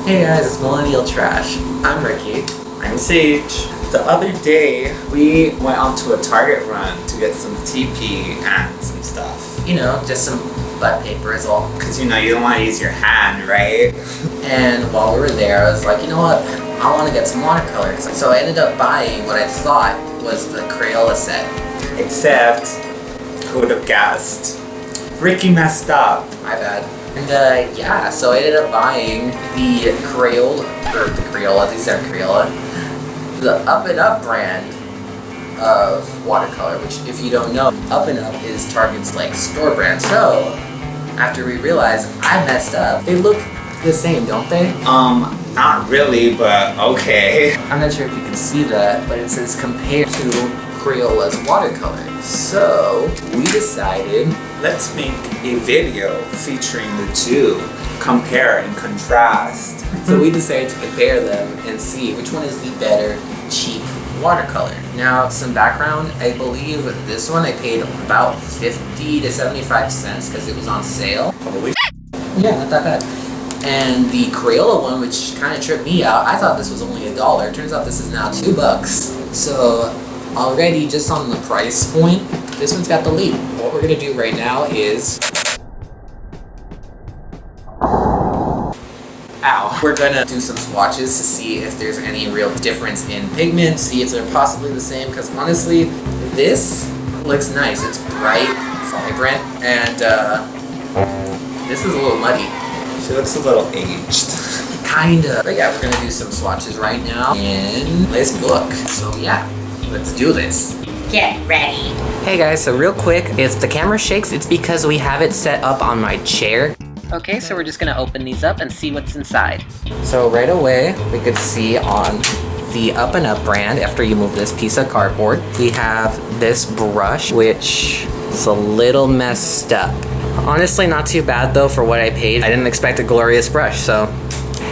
Hey guys, it's Millennial Trash. I'm Ricky. I'm Sage. The other day, we went on to a Target run to get some TP and some stuff. You know, just some butt paper is all. Cause you don't want to use your hand, right? And while we were there, I was like, you know what? I want to get some watercolors. So I ended up buying what I thought was the Crayola set. Except, who would have guessed? Ricky messed up. My bad. And yeah, so I ended up buying the Crayola, these aren't Crayola, the Up and Up brand of watercolor, which if you don't know, Up and Up is Target's like store brand. So after we realized I messed up, they look the same, don't they? Not really, but okay. I'm not sure if you can see that, but it says compared to Crayola's watercolor. So we decided, let's make a video featuring the two, compare and contrast. So we decided to compare them and see which one is the better cheap watercolor. Now, some background, I believe this one I paid about 50 to 75 cents because it was on sale. Holy yeah, not that bad. And the Crayola one, which kind of tripped me out, I thought this was only $1. Turns out this is now $2. So already just on the price point, this one's got the lead. What we're gonna do right now is, we're gonna do some swatches to see if there's any real difference in pigment, see if they're possibly the same, because honestly, this looks nice. It's bright, vibrant, and this is a little muddy. She looks a little aged. Kinda. But yeah, we're gonna do some swatches right now in this book. So yeah, let's do this. Get ready. Hey guys, so real quick, if the camera shakes, it's because we have it set up on my chair. Okay, so we're just gonna open these up and see what's inside. So right away, we could see on the Up and Up brand, after you move this piece of cardboard, we have this brush, which is a little messed up. Honestly, not too bad though for what I paid. I didn't expect a glorious brush, so.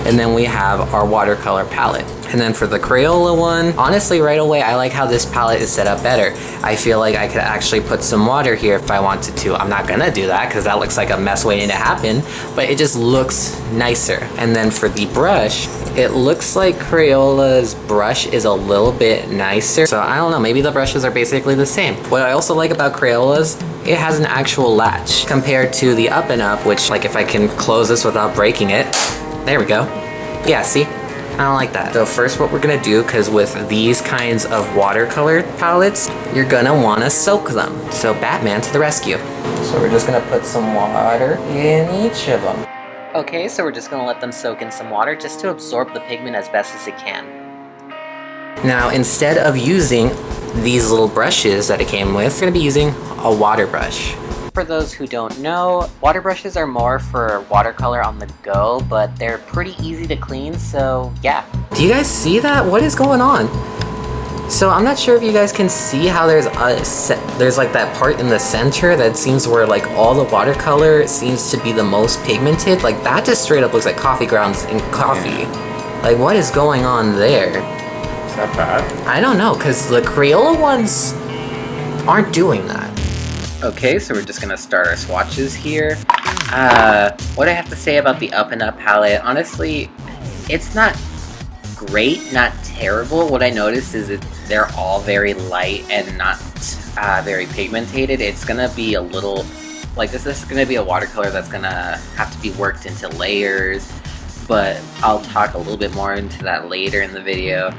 And then we have our watercolor palette. And then for the Crayola one, honestly, right away, I like how this palette is set up better. I feel like I could actually put some water here if I wanted to. I'm not gonna do that because that looks like a mess waiting to happen, but it just looks nicer. And then for the brush, it looks like Crayola's brush is a little bit nicer. So I don't know, maybe the brushes are basically the same. What I also like about Crayola's, it has an actual latch compared to the Up and Up, which like if I can close this without breaking it, there we go. Yeah, see? I don't like that. So first what we're gonna do, because with these kinds of watercolor palettes, you're gonna wanna soak them. So Batman to the rescue. So we're just gonna put some water in each of them. Okay, so we're just gonna let them soak in some water just to absorb the pigment as best as it can. Now, instead of using these little brushes that it came with, we're gonna be using a water brush. For those who don't know, water brushes are more for watercolor on the go, but they're pretty easy to clean, so yeah. Do you guys see that? What is going on? So I'm not sure if you guys can see how there's like that part in the center that seems where like all the watercolor seems to be the most pigmented. Like that just straight up looks like coffee grounds in coffee. Yeah. Like what is going on there? Is that bad? I don't know, because the Crayola ones aren't doing that. Okay, so we're just gonna start our swatches here. What I have to say about the Up and Up palette, honestly, it's not great, not terrible. What I noticed is that they're all very light and not very pigmented. It's gonna be a little, like this is gonna be a watercolor that's gonna have to be worked into layers, but I'll talk a little bit more into that later in the video.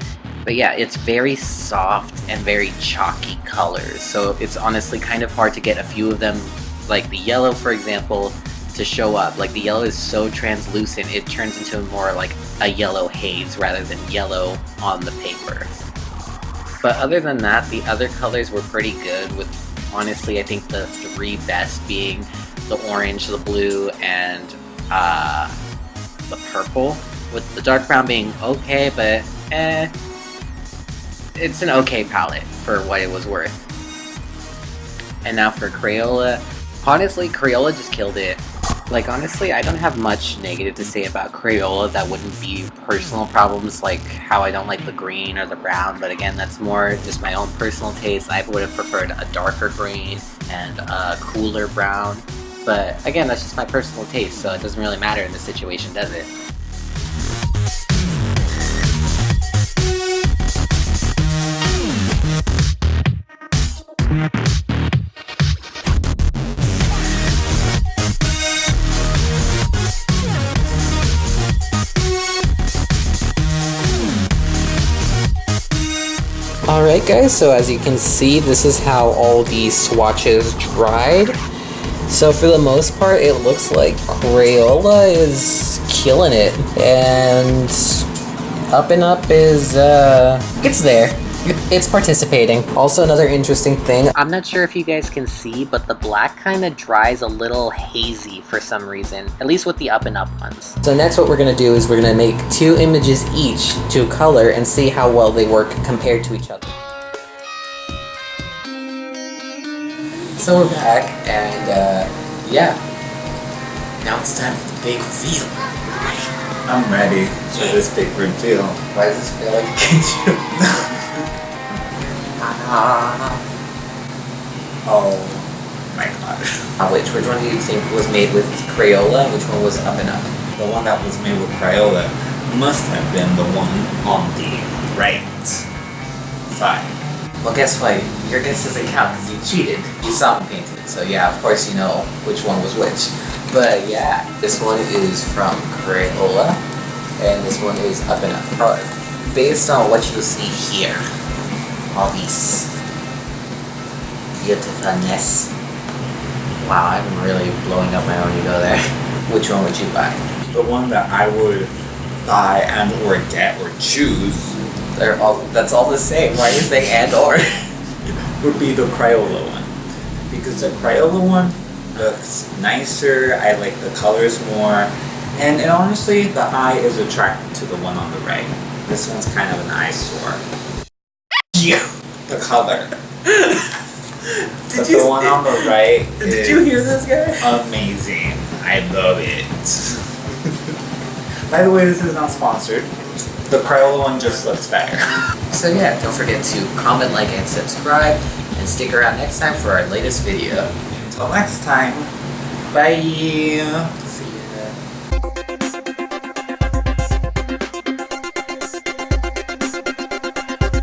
But yeah, it's very soft and very chalky colors, so it's honestly kind of hard to get a few of them, like the yellow for example, to show up. Like the yellow is so translucent, it turns into more like a yellow haze rather than yellow on the paper. But other than that, the other colors were pretty good, with honestly I think the three best being the orange, the blue, and the purple, with the dark brown being okay, but it's an okay palette for what it was worth. And now for Crayola, honestly, Crayola just killed it. Like honestly, I don't have much negative to say about Crayola that wouldn't be personal problems, like how I don't like the green or the brown, but again, that's more just my own personal taste. I would have preferred a darker green and a cooler brown, but again, that's just my personal taste, so it doesn't really matter in this situation, does it? Alright guys, so as you can see, this is how all these swatches dried. So for the most part, it looks like Crayola is killing it. And Up and Up is, it's there. It's participating. Also, another interesting thing. I'm not sure if you guys can see, but the black kind of dries a little hazy for some reason, at least with the Up and Up ones. So next what we're going to do is we're going to make 2 images each to color and see how well they work compared to each other. So we're back, and yeah. Now it's time for the big reveal. I'm ready for this big reveal. Why does this feel like a kid Oh my god. Which one do you think was made with Crayola and which one was Up and Up? The one that was made with Crayola must have been the one on the right side. Well, guess what? Your guess doesn't count because you cheated. You saw me painted it, so yeah, of course you know which one was which. But yeah, this one is from Crayola, and this one is Up and Up. Based on what you see here, all these beautifulness. Wow, I'm really blowing up my own ego there. Which one would you buy? The one that I would buy and or get or choose That's all the same. Why are you saying and or? would be the Crayola one. Because the Crayola one looks nicer, I like the colors more, and honestly, the eye is attracted to the one on the right. This one's kind of an eyesore. Yeah. The color. Did The one on the right Did you hear this guy? amazing. I love it. By the way, this is not sponsored. The Crayola one just looks better. So yeah, don't forget to comment, like, and subscribe, and stick around next time for our latest video. Until next time, bye!